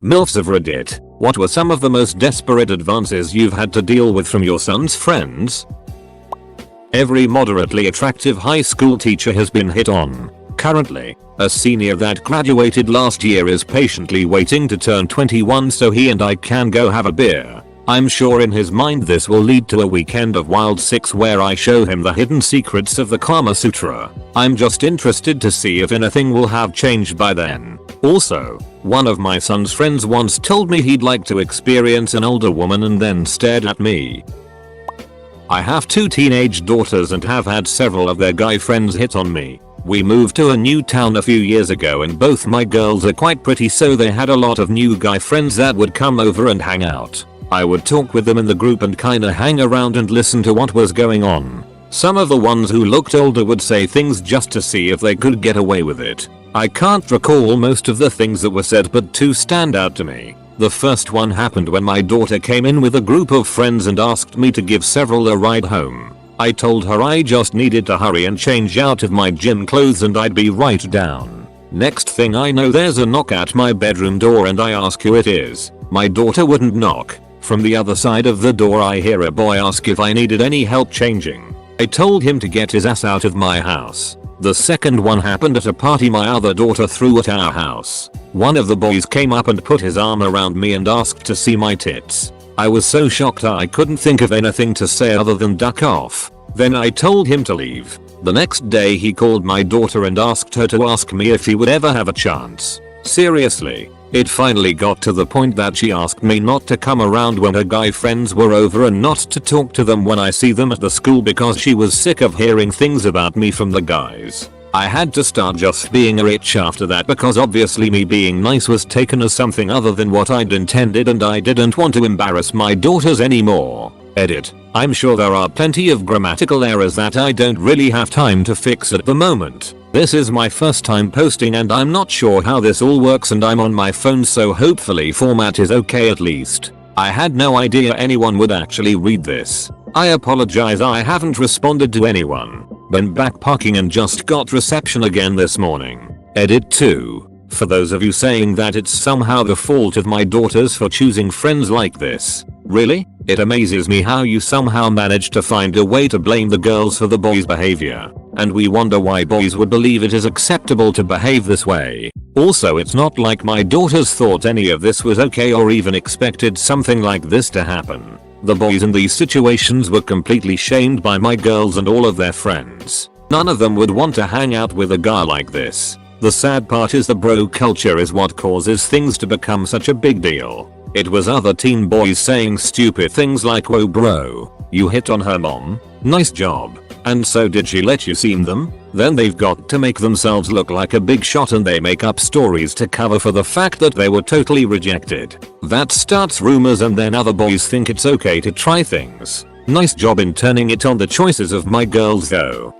MILFs of Reddit, what were some of the most desperate advances you've had to deal with from your son's friends? Every moderately attractive high school teacher has been hit on. Currently, a senior that graduated last year is patiently waiting to turn 21 so he and I can go have a beer. I'm sure in his mind this will lead to a weekend of Wild 6 where I show him the hidden secrets of the Kama Sutra. I'm just interested to see if anything will have changed by then. Also, one of my son's friends once told me he'd like to experience an older woman and then stared at me. I have 2 teenage daughters and have had several of their guy friends hit on me. We moved to a new town a few years ago and both my girls are quite pretty, so they had a lot of new guy friends that would come over and hang out. I would talk with them in the group and kinda hang around and listen to what was going on. Some of the ones who looked older would say things just to see if they could get away with it. I can't recall most of the things that were said, but 2 stand out to me. The first one happened when my daughter came in with a group of friends and asked me to give several a ride home. I told her I just needed to hurry and change out of my gym clothes and I'd be right down. Next thing I know, there's a knock at my bedroom door and I ask who it is. My daughter wouldn't knock. From the other side of the door I hear a boy ask if I needed any help changing. I told him to get his ass out of my house. The second one happened at a party my other daughter threw at our house. One of the boys came up and put his arm around me and asked to see my tits. I was so shocked I couldn't think of anything to say other than duck off. Then I told him to leave. The next day he called my daughter and asked her to ask me if he would ever have a chance. Seriously. It finally got to the point that she asked me not to come around when her guy friends were over and not to talk to them when I see them at the school because she was sick of hearing things about me from the guys. I had to start just being a bitch after that because obviously me being nice was taken as something other than what I'd intended and I didn't want to embarrass my daughters anymore. Edit. I'm sure there are plenty of grammatical errors that I don't really have time to fix at the moment. This is my first time posting and I'm not sure how this all works and I'm on my phone, so hopefully format is okay at least. I had no idea anyone would actually read this. I apologize I haven't responded to anyone. Been backpacking and just got reception again this morning. Edit 2. For those of you saying that it's somehow the fault of my daughters for choosing friends like this. Really? It amazes me how you somehow manage to find a way to blame the girls for the boys' behavior. And we wonder why boys would believe it is acceptable to behave this way. Also, it's not like my daughters thought any of this was okay or even expected something like this to happen. The boys in these situations were completely shamed by my girls and all of their friends. None of them would want to hang out with a guy like this. The sad part is the bro culture is what causes things to become such a big deal. It was other teen boys saying stupid things like, "Whoa bro, you hit on her mom? Nice job. And so did she let you see them?" Then they've got to make themselves look like a big shot and they make up stories to cover for the fact that they were totally rejected. That starts rumors and then other boys think it's okay to try things. Nice job in turning it on the choices of my girls though.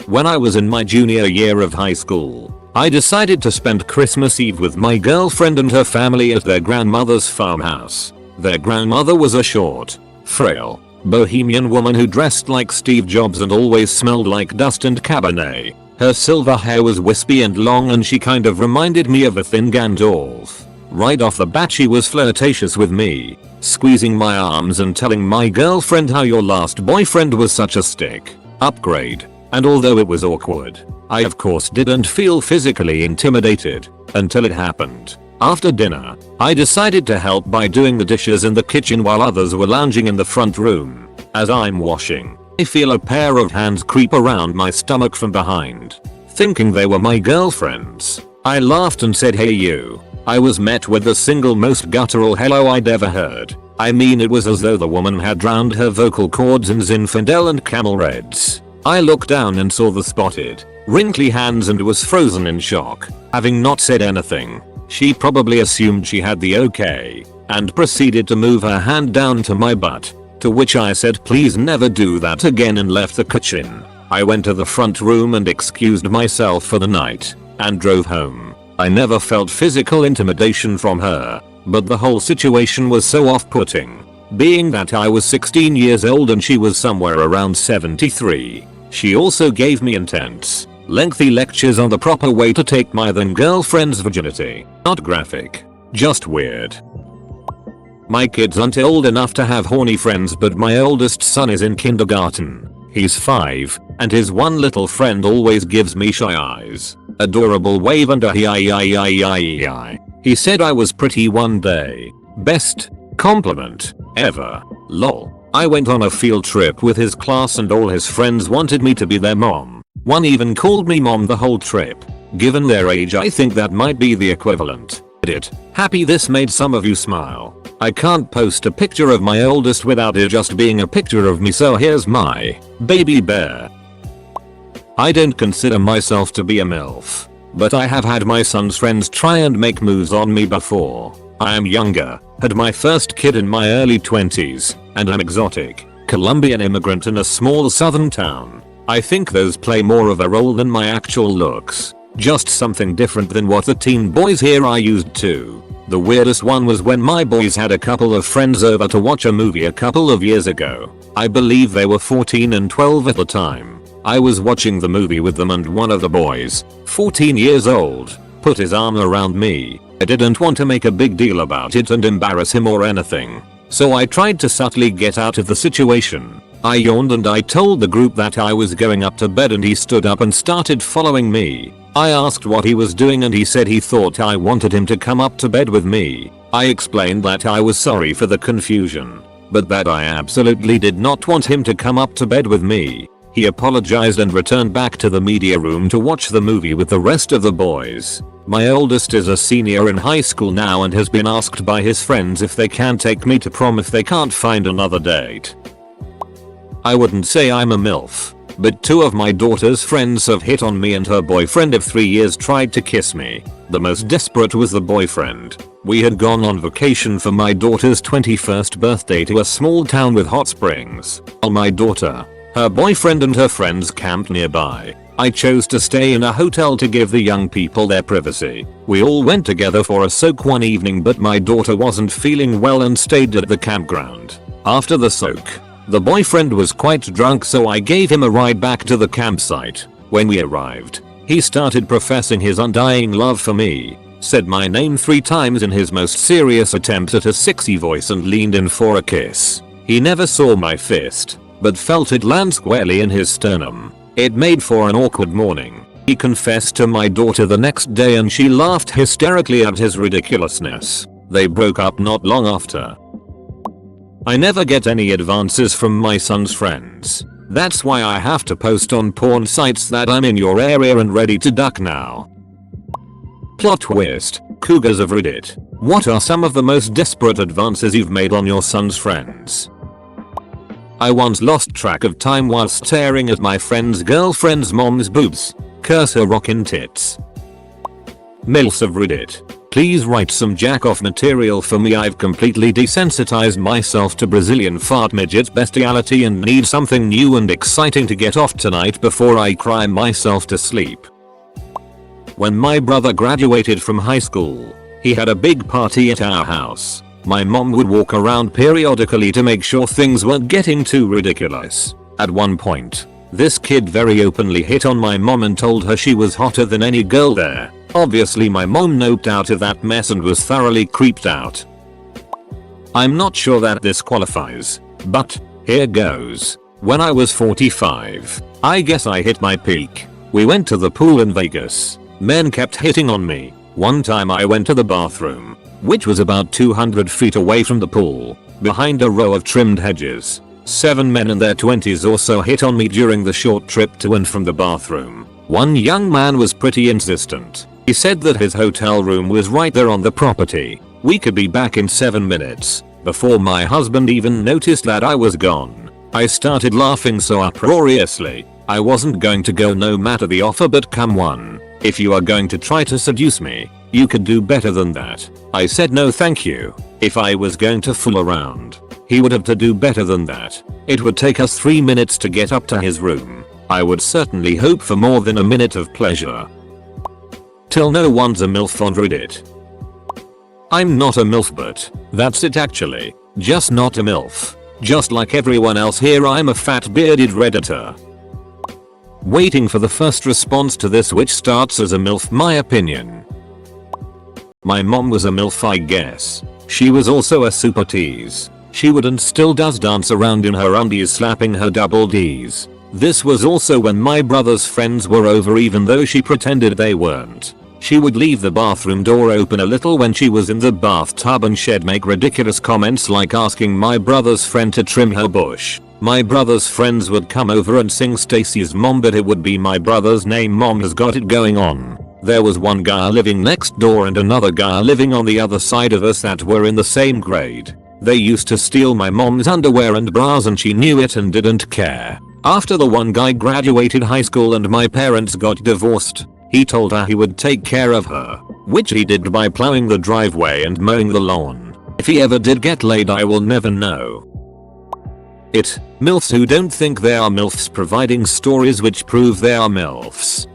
When I was in my junior year of high school, I decided to spend Christmas Eve with my girlfriend and her family at their grandmother's farmhouse. Their grandmother was a short, frail, bohemian woman who dressed like Steve Jobs and always smelled like dust and Cabernet. Her silver hair was wispy and long and she kind of reminded me of a thin Gandalf. Right off the bat she was flirtatious with me, squeezing my arms and telling my girlfriend how your last boyfriend was such a stick. Upgrade. And although it was awkward, I of course didn't feel physically intimidated until it happened. After dinner, I decided to help by doing the dishes in the kitchen while others were lounging in the front room. As I'm washing, I feel a pair of hands creep around my stomach from behind. Thinking they were my girlfriends, I laughed and said, "Hey you." I was met with the single most guttural hello I'd ever heard. I mean, it was as though the woman had drowned her vocal cords in Zinfandel and Camel Reds. I looked down and saw the spotted, wrinkly hands and was frozen in shock. Having not said anything, she probably assumed she had the okay, and proceeded to move her hand down to my butt, to which I said please never do that again and left the kitchen. I went to the front room and excused myself for the night, and drove home. I never felt physical intimidation from her, but the whole situation was so off-putting. Being that I was 16 years old and she was somewhere around 73. She also gave me intense, lengthy lectures on the proper way to take my then girlfriend's virginity. Not graphic, Just weird. My kids aren't old enough to have horny friends, but my oldest son is in kindergarten. He's 5, and his one little friend always gives me shy eyes. Adorable wave and a hi. He said I was pretty one day. Best compliment ever. Lol. I went on a field trip with his class and all his friends wanted me to be their mom. One even called me mom the whole trip. Given their age, I think that might be the equivalent. Happy this made some of you smile. I can't post a picture of my oldest without it just being a picture of me, so here's my baby bear. I don't consider myself to be a MILF, but I have had my son's friends try and make moves on me before. I am younger, had my first kid in my early 20s, and I'm exotic, Colombian immigrant in a small southern town. I think those play more of a role than my actual looks. Just something different than what the teen boys here are used to. The weirdest one was when my boys had a couple of friends over to watch a movie a couple of years ago. I believe they were 14 and 12 at the time. I was watching the movie with them and one of the boys, 14 years old, put his arm around me. I didn't want to make a big deal about it and embarrass him or anything, so I tried to subtly get out of the situation. I yawned and I told the group that I was going up to bed, and he stood up and started following me. I asked what he was doing and he said he thought I wanted him to come up to bed with me. I explained that I was sorry for the confusion, but that I absolutely did not want him to come up to bed with me. He apologized and returned back to the media room to watch the movie with the rest of the boys. My oldest is a senior in high school now and has been asked by his friends if they can take me to prom if they can't find another date. I wouldn't say I'm a MILF, but 2 of my daughter's friends have hit on me and her boyfriend of 3 years tried to kiss me. The most desperate was the boyfriend. We had gone on vacation for my daughter's 21st birthday to a small town with hot springs. While my daughter, her boyfriend and her friends camped nearby, I chose to stay in a hotel to give the young people their privacy. We all went together for a soak one evening, but my daughter wasn't feeling well and stayed at the campground. After the soak, the boyfriend was quite drunk, so I gave him a ride back to the campsite. When we arrived, he started professing his undying love for me, said my name 3 times in his most serious attempt at a sexy voice and leaned in for a kiss. He never saw my fist, but felt it land squarely in his sternum. It made for an awkward morning. He confessed to my daughter the next day and she laughed hysterically at his ridiculousness. They broke up not long after. I never get any advances from my son's friends. That's why I have to post on porn sites that I'm in your area and ready to duck now. Plot twist, cougars of Reddit. What are some of the most desperate advances you've made on your son's friends? I once lost track of time while staring at my friend's girlfriend's mom's boobs. Curse her rockin' tits. MILFs of Reddit. Please write some jack-off material for me. I've completely desensitized myself to Brazilian fart midget bestiality and need something new and exciting to get off tonight before I cry myself to sleep. When my brother graduated from high school, he had a big party at our house. My mom would walk around periodically to make sure things weren't getting too ridiculous. At one point, this kid very openly hit on my mom and told her she was hotter than any girl there. Obviously my mom noped out of that mess and was thoroughly creeped out. I'm not sure that this qualifies, but here goes. When I was 45, I guess I hit my peak. We went to the pool in Vegas. Men kept hitting on me. One time I went to the bathroom, which was about 200 feet away from the pool, behind a row of trimmed hedges. 7 men in their 20s also hit on me during the short trip to and from the bathroom. One young man was pretty insistent. He said that his hotel room was right there on the property. We could be back in 7 minutes. Before my husband even noticed that I was gone, I started laughing so uproariously. I wasn't going to go no matter the offer, but come on. If you are going to try to seduce me, you could do better than that. I said no thank you. If I was going to fool around, he would have to do better than that. It would take us 3 minutes to get up to his room. I would certainly hope for more than a minute of pleasure. Till no one's a MILF on Reddit. I'm not a MILF, but that's it actually. Just not a MILF. Just like everyone else here, I'm a fat bearded Redditor. Waiting for the first response to this, which starts as a MILF my opinion. My mom was a MILF, I guess. She was also a super tease. She would and still does dance around in her undies slapping her double Ds. This was also when my brother's friends were over even though she pretended they weren't. She would leave the bathroom door open a little when she was in the bathtub and she'd make ridiculous comments like asking my brother's friend to trim her bush. My brother's friends would come over and sing Stacy's mom, but it would be my brother's name. Mom has got it going on. There was one guy living next door and another guy living on the other side of us that were in the same grade. They used to steal my mom's underwear and bras and she knew it and didn't care. After the one guy graduated high school and my parents got divorced, he told her he would take care of her, which he did by plowing the driveway and mowing the lawn. If he ever did get laid, I will never know. MILFs who don't think they are MILFs providing stories which prove they are MILFs.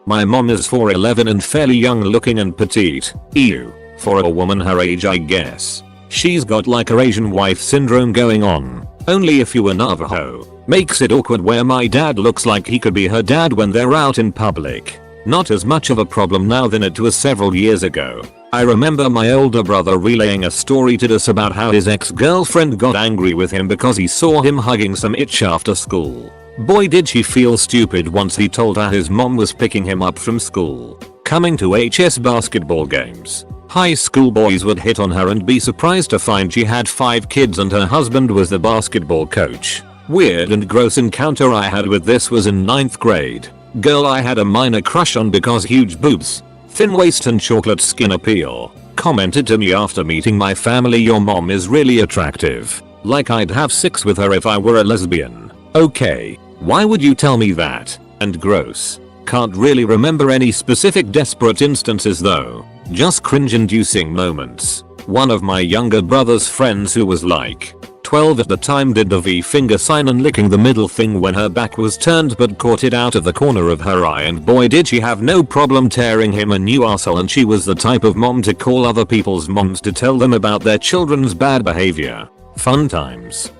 My mom is 4'11" and fairly young looking and petite. Ew. For a woman her age, I guess. She's got like a Asian wife syndrome going on. Only if you were Navajo. Makes it awkward where my dad looks like he could be her dad when they're out in public. Not as much of a problem now than it was several years ago. I remember my older brother relaying a story to us about how his ex-girlfriend got angry with him because he saw him hugging some itch after school. Boy did she feel stupid once he told her his mom was picking him up from school. Coming to HS basketball games. High school boys would hit on her and be surprised to find she had 5 kids and her husband was the basketball coach. Weird and gross encounter I had with this was in 9th grade. Girl I had a minor crush on because huge boobs, thin waist and chocolate skin appeal, commented to me after meeting my family, "Your mom is really attractive. Like I'd have sex with her if I were a lesbian." Okay, why would you tell me that? And gross. Can't really remember any specific desperate instances though. Just cringe-inducing moments. One of my younger brother's friends who was like 12 at the time did the V finger sign and licking the middle thing when her back was turned but caught it out of the corner of her eye, and boy did she have no problem tearing him a new arsehole, and she was the type of mom to call other people's moms to tell them about their children's bad behavior. Fun times.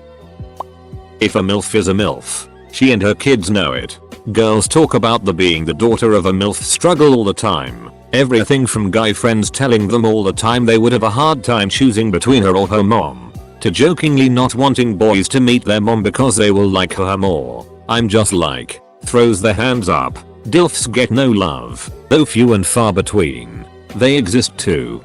If a MILF is a MILF, she and her kids know it. Girls talk about being the daughter of a MILF struggle all the time. Everything from guy friends telling them all the time they would have a hard time choosing between her or her mom, to jokingly not wanting boys to meet their mom because they will like her more. I'm just like, throws their hands up. DILFs get no love, though few and far between. They exist too.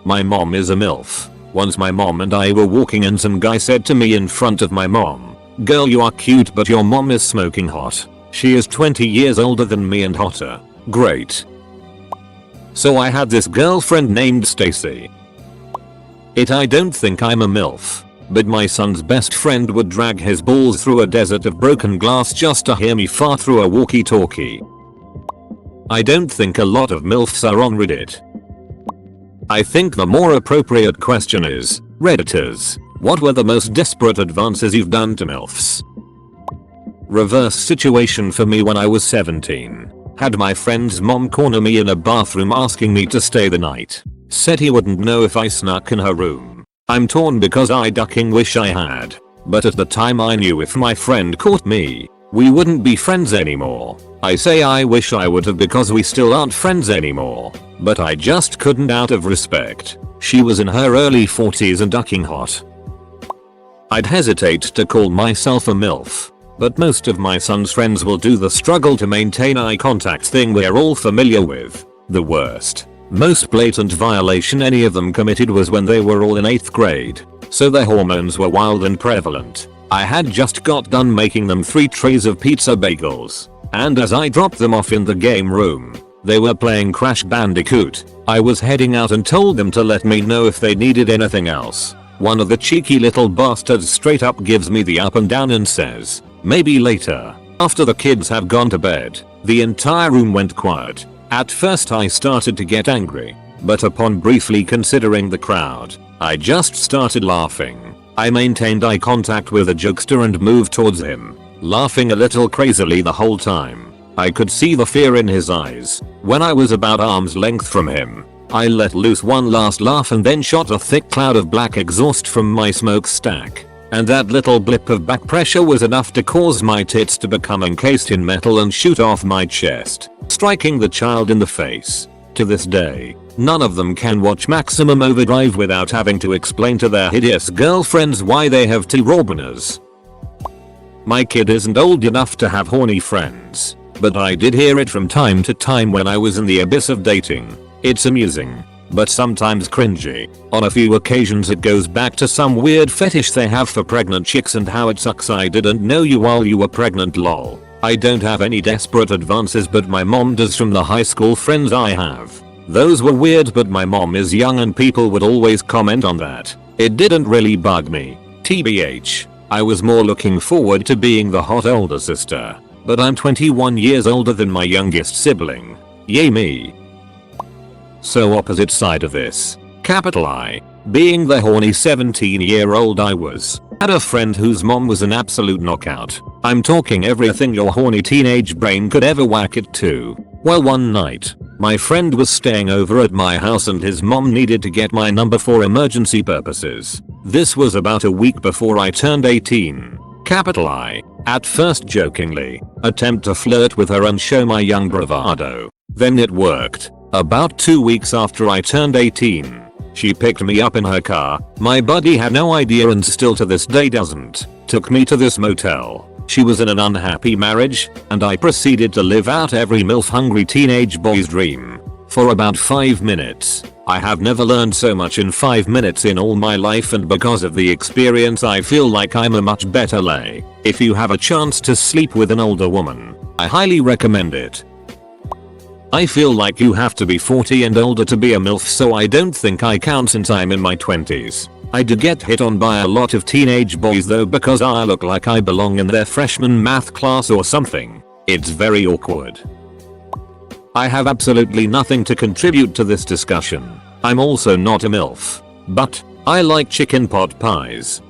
My mom is a MILF. Once my mom and I were walking and some guy said to me in front of my mom, "Girl, you are cute but your mom is smoking hot. She is 20 years older than me and hotter." Great. So I had this girlfriend named Stacy. I don't think I'm a MILF, but my son's best friend would drag his balls through a desert of broken glass just to hear me fart through a walkie-talkie. I don't think a lot of MILFs are on Reddit. I think the more appropriate question is, Redditors, what were the most desperate advances you've done to MILFs? Reverse situation for me when I was 17. Had my friend's mom corner me in a bathroom asking me to stay the night. Said he wouldn't know if I snuck in her room. I'm torn because I ducking wish I had. But at the time I knew if my friend caught me, we wouldn't be friends anymore. I say I wish I would have because we still aren't friends anymore. But I just couldn't out of respect. She was in her early 40s and ducking hot. I'd hesitate to call myself a MILF. But most of my son's friends will do the struggle to maintain eye contact thing we're all familiar with. The worst, most blatant violation any of them committed was when they were all in 8th grade, so their hormones were wild and prevalent. I had just got done making them 3 trays of pizza bagels, and as I dropped them off in the game room, they were playing Crash Bandicoot. I was heading out and told them to let me know if they needed anything else. One of the cheeky little bastards straight up gives me the up and down and says, "Maybe later." After the kids have gone to bed, the entire room went quiet. At first I started to get angry, but upon briefly considering the crowd, I just started laughing. I maintained eye contact with the jokester and moved towards him, laughing a little crazily the whole time. I could see the fear in his eyes. When I was about arm's length from him, I let loose one last laugh and then shot a thick cloud of black exhaust from my smokestack. And that little blip of back pressure was enough to cause my tits to become encased in metal and shoot off my chest, striking the child in the face. To this day, none of them can watch Maximum Overdrive without having to explain to their hideous girlfriends why they have 2 raw bananas. My kid isn't old enough to have horny friends, but I did hear it from time to time when I was in the abyss of dating. It's amusing, but sometimes cringy. On a few occasions it goes back to some weird fetish they have for pregnant chicks and how it sucks I didn't know you while you were pregnant lol. I don't have any desperate advances but my mom does from the high school friends I have. Those were weird but my mom is young and people would always comment on that. It didn't really bug me. TBH, I was more looking forward to being the hot older sister. But I'm 21 years older than my youngest sibling. Yay me. So opposite side of this. Capital I. Being the horny 17-year-old I was. Had a friend whose mom was an absolute knockout. I'm talking everything your horny teenage brain could ever whack it to. Well, one night, my friend was staying over at my house and his mom needed to get my number for emergency purposes. This was about a week before I turned 18. Capital I. At first jokingly, attempt to flirt with her and show my young bravado. Then it worked. About 2 weeks after I turned 18, she picked me up in her car. My buddy had no idea and still to this day doesn't. Took me to this motel. She was in an unhappy marriage, and I proceeded to live out every MILF-hungry teenage boy's dream. For about 5 minutes. I have never learned so much in 5 minutes in all my life, and because of the experience I feel like I'm a much better lay. If you have a chance to sleep with an older woman, I highly recommend it. I feel like you have to be 40 and older to be a MILF, so I don't think I count since I'm in my 20s. I do get hit on by a lot of teenage boys though because I look like I belong in their freshman math class or something. It's very awkward. I have absolutely nothing to contribute to this discussion. I'm also not a MILF. But, I like chicken pot pies.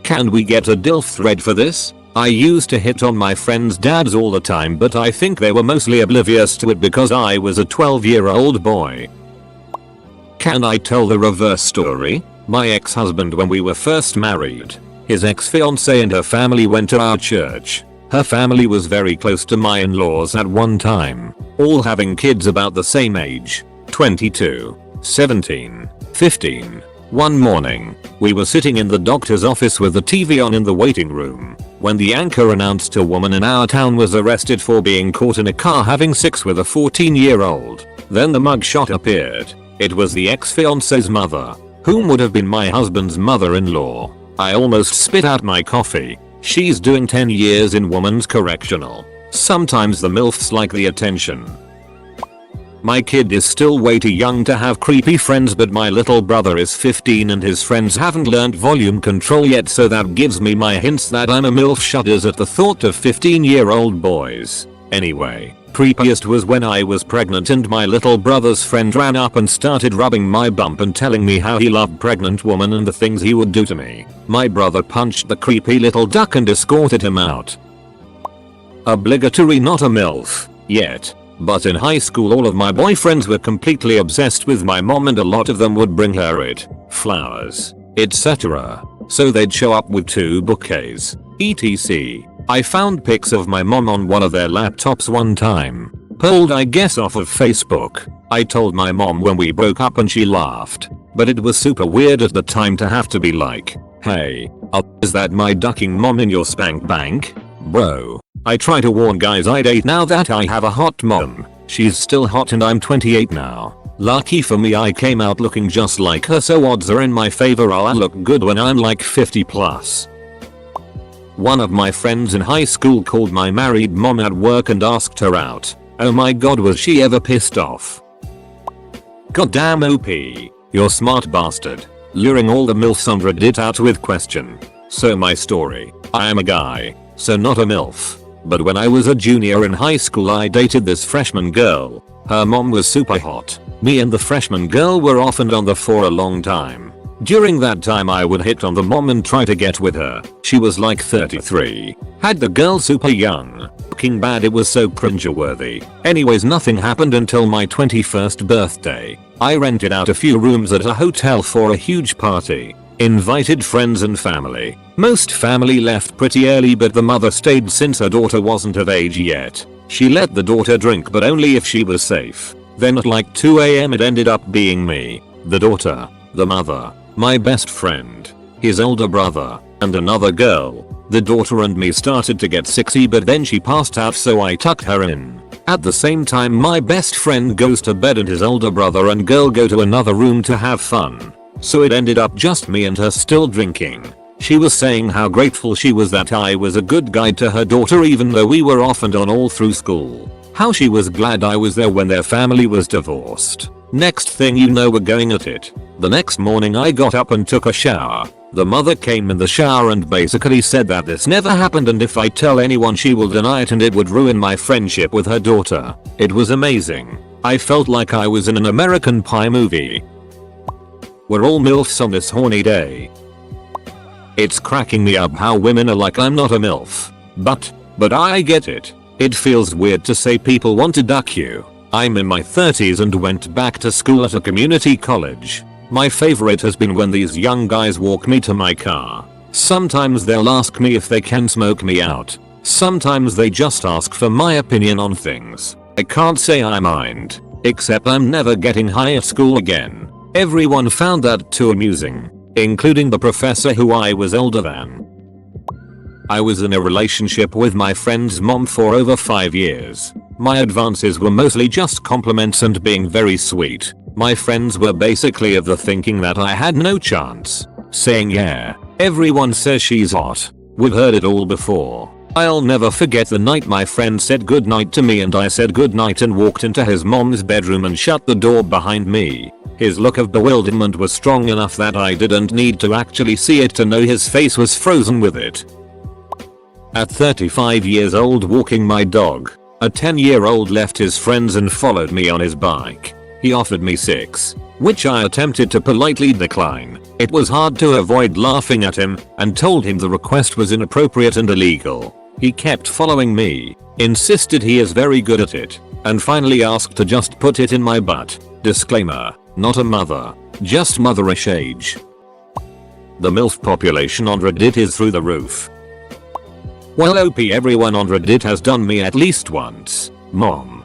Can we get a DILF thread for this? I used to hit on my friends' dads all the time but I think they were mostly oblivious to it because I was a 12-year-old boy. Can I tell the reverse story? My ex-husband, when we were first married, his ex-fiancée and her family went to our church. Her family was very close to my in-laws at one time, all having kids about the same age, 22, 17, 15. One morning, we were sitting in the doctor's office with the TV on in the waiting room, when the anchor announced a woman in our town was arrested for being caught in a car having sex with a 14-year-old. Then the mugshot appeared. It was the ex-fiance's mother, whom would have been my husband's mother-in-law. I almost spit out my coffee. She's doing 10 years in woman's correctional. Sometimes the MILFs like the attention. My kid is still way too young to have creepy friends, but my little brother is 15 and his friends haven't learned volume control yet, so that gives me my hints that I'm a MILF. Shudders at the thought of 15-year-old boys. Anyway, creepiest was when I was pregnant and my little brother's friend ran up and started rubbing my bump and telling me how he loved pregnant women and the things he would do to me. My brother punched the creepy little duck and escorted him out. Obligatory not a MILF yet. But in high school all of my boyfriends were completely obsessed with my mom and a lot of them would bring her flowers, etc. So they'd show up with 2 bouquets, etc. I found pics of my mom on one of their laptops one time. Pulled I guess off of Facebook. I told my mom when we broke up and she laughed. But it was super weird at the time to have to be like, hey, is that my ducking mom in your spank bank? Bro. I try to warn guys I date now that I have a hot mom. She's still hot and I'm 28 now. Lucky for me I came out looking just like her, so odds are in my favor I'll look good when I'm like 50 plus. One of my friends in high school called my married mom at work and asked her out. Oh my god, was she ever pissed off? Goddamn OP. You're smart bastard. Luring all the MILFs on Reddit out with question. So my story. I am a guy, so not a MILF. But when I was a junior in high school I dated this freshman girl. Her mom was super hot. Me and the freshman girl were off and on for a long time. During that time I would hit on the mom and try to get with her. She was like 33. Had the girl super young. Fucking bad, it was so cringeworthy. Anyways, nothing happened until my 21st birthday. I rented out a few rooms at a hotel for a huge party. Invited friends and family. Most family left pretty early but the mother stayed since her daughter wasn't of age yet. She let the daughter drink but only if she was safe. Then at like 2 AM it ended up being me, the daughter, the mother, my best friend, his older brother, and another girl. The daughter and me started to get sicksy, but then she passed out, so I tucked her in. At the same time my best friend goes to bed and his older brother and girl go to another room to have fun. So it ended up just me and her still drinking. She was saying how grateful she was that I was a good guide to her daughter even though we were off and on all through school. How she was glad I was there when their family was divorced. Next thing you know, we're going at it. The next morning I got up and took a shower. The mother came in the shower and basically said that this never happened and if I tell anyone she will deny it and it would ruin my friendship with her daughter. It was amazing. I felt like I was in an American Pie movie. We're all MILFs on this horny day. It's cracking me up how women are like, I'm not a MILF. But I get it. It feels weird to say people want to duck you. I'm in my 30s and went back to school at a community college. My favorite has been when these young guys walk me to my car. Sometimes they'll ask me if they can smoke me out. Sometimes they just ask for my opinion on things. I can't say I mind. Except I'm never getting high at school again. Everyone found that too amusing. Including the professor who I was older than. I was in a relationship with my friend's mom for over 5 years. My advances were mostly just compliments and being very sweet. My friends were basically of the thinking that I had no chance. Saying yeah, everyone says she's hot. We've heard it all before. I'll never forget the night my friend said goodnight to me and I said goodnight and walked into his mom's bedroom and shut the door behind me. His look of bewilderment was strong enough that I didn't need to actually see it to know his face was frozen with it. At 35 years old walking my dog, a 10-year-old left his friends and followed me on his bike. He offered me $6, which I attempted to politely decline. It was hard to avoid laughing at him and told him the request was inappropriate and illegal. He kept following me, insisted he is very good at it, and finally asked to just put it in my butt. Disclaimer, not a mother, just motherish age. The MILF population on Reddit is through the roof. Well, OP, everyone on Reddit has done me at least once. Mom.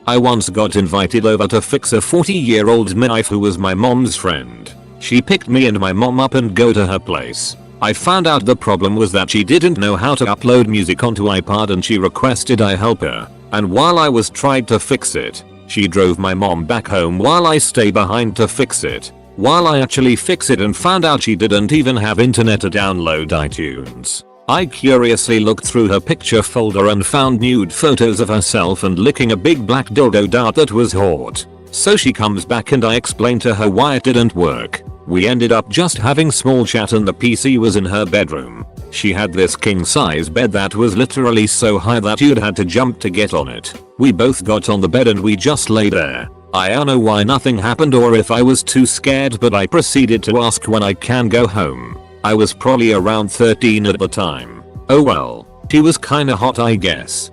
I once got invited over to fix a 40-year-old midwife who was my mom's friend. She picked me and my mom up and go to her place. I found out the problem was that she didn't know how to upload music onto iPad and she requested I help her. And while I was trying to fix it, she drove my mom back home while I stay behind to fix it. While I actually fix it and found out she didn't even have internet to download iTunes. I curiously looked through her picture folder and found nude photos of herself and licking a big black dildo dart that was hot. So she comes back and I explained to her why it didn't work. We ended up just having small chat and the PC was in her bedroom. She had this king size bed that was literally so high that you'd had to jump to get on it. We both got on the bed and we just lay there. I don't know why nothing happened or if I was too scared, but I proceeded to ask when I can go home. I was probably around 13 at the time. Oh well, she was kinda hot, I guess.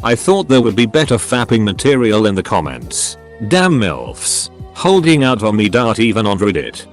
I thought there would be better fapping material in the comments. Damn MILFs. Holding out on me dart even on Reddit.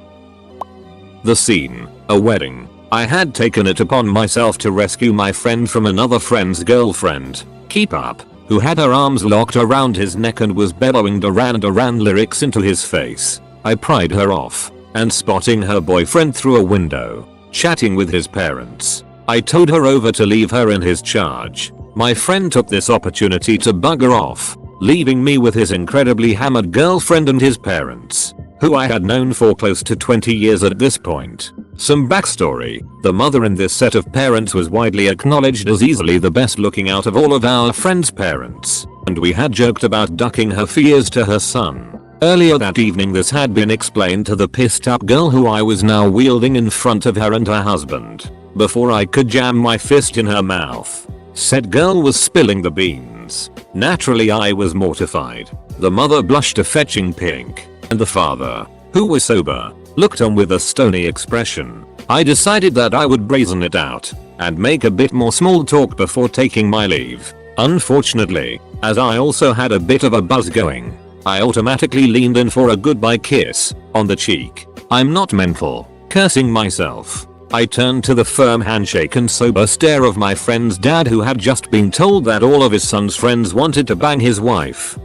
The scene, a wedding. I had taken it upon myself to rescue my friend from another friend's girlfriend, Keep Up, who had her arms locked around his neck and was bellowing Duran Duran lyrics into his face. I pried her off, and spotting her boyfriend through a window, chatting with his parents, I towed her over to leave her in his charge. My friend took this opportunity to bugger off, leaving me with his incredibly hammered girlfriend and his parents, who I had known for close to 20 years at this point. Some backstory, the mother in this set of parents was widely acknowledged as easily the best looking out of all of our friends' parents, and we had joked about ducking her for years to her son. Earlier that evening this had been explained to the pissed up girl who I was now wielding in front of her and her husband. Before I could jam my fist in her mouth, said girl was spilling the beans. Naturally I was mortified. The mother blushed a fetching pink, and the father, who was sober, looked on with a stony expression. I decided that I would brazen it out, and make a bit more small talk before taking my leave. Unfortunately, as I also had a bit of a buzz going, I automatically leaned in for a goodbye kiss, on the cheek. I'm not mental. Cursing myself, I turned to the firm handshake and sober stare of my friend's dad, who had just been told that all of his son's friends wanted to bang his wife.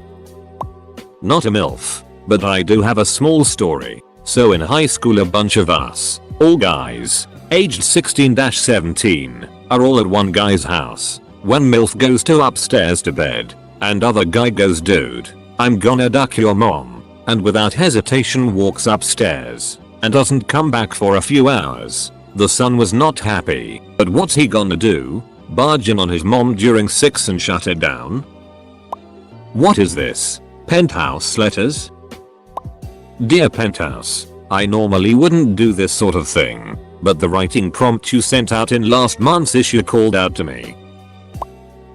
Not a MILF, but I do have a small story. So in high school a bunch of us, all guys, aged 16-17, are all at one guy's house. When MILF goes to upstairs to bed, and other guy goes, dude, I'm gonna duck your mom, and without hesitation walks upstairs, and doesn't come back for a few hours. The son was not happy, but what's he gonna do? Barge in on his mom during 6 and shut it down? What is this? Penthouse letters? Dear Penthouse, I normally wouldn't do this sort of thing, but the writing prompt you sent out in last month's issue called out to me.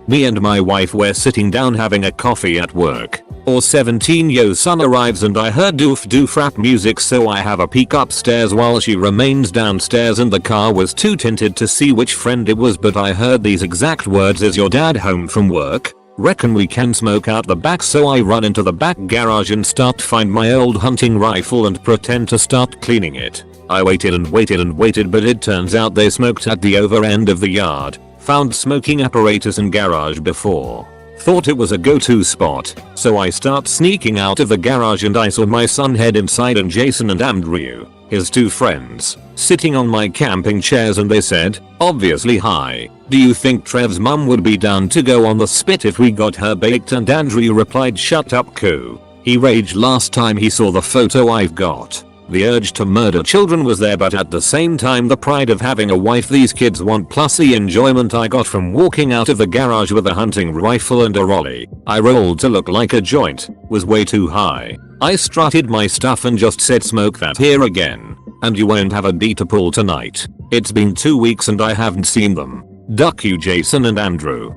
Me and my wife were sitting down having a coffee at work. Or 17 yo son arrives and I heard doof rap music, so I have a peek upstairs while she remains downstairs, and the car was too tinted to see which friend it was, but I heard these exact words: is your dad home from work? Reckon we can smoke out the back. So I run into the back garage and start to find my old hunting rifle and pretend to start cleaning it. I waited and waited and waited, but it turns out they smoked at the over end of the yard. Found smoking apparatus in garage before. Thought it was a go-to spot, so I start sneaking out of the garage and I saw my son head inside and Jason and Andrew, his 2 friends, sitting on my camping chairs, and they said, obviously, hi, do you think Trev's mum would be down to go on the spit if we got her baked? And Andrew replied, shut up, coo. He raged last time he saw the photo I've got. The urge to murder children was there, but at the same time the pride of having a wife these kids want, plus the enjoyment I got from walking out of the garage with a hunting rifle and a rolly I rolled to look like a joint, was way too high. I strutted my stuff and just said, smoke that here again, and you won't have a D to pull tonight. It's been 2 weeks and I haven't seen them. Duck you, Jason and Andrew.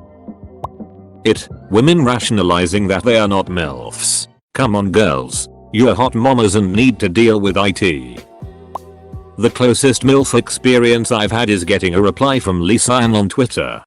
Women rationalizing that they are not MILFs. Come on girls. You're hot mamas and need to deal with IT. The closest MILF experience I've had is getting a reply from Lisa Ann on Twitter.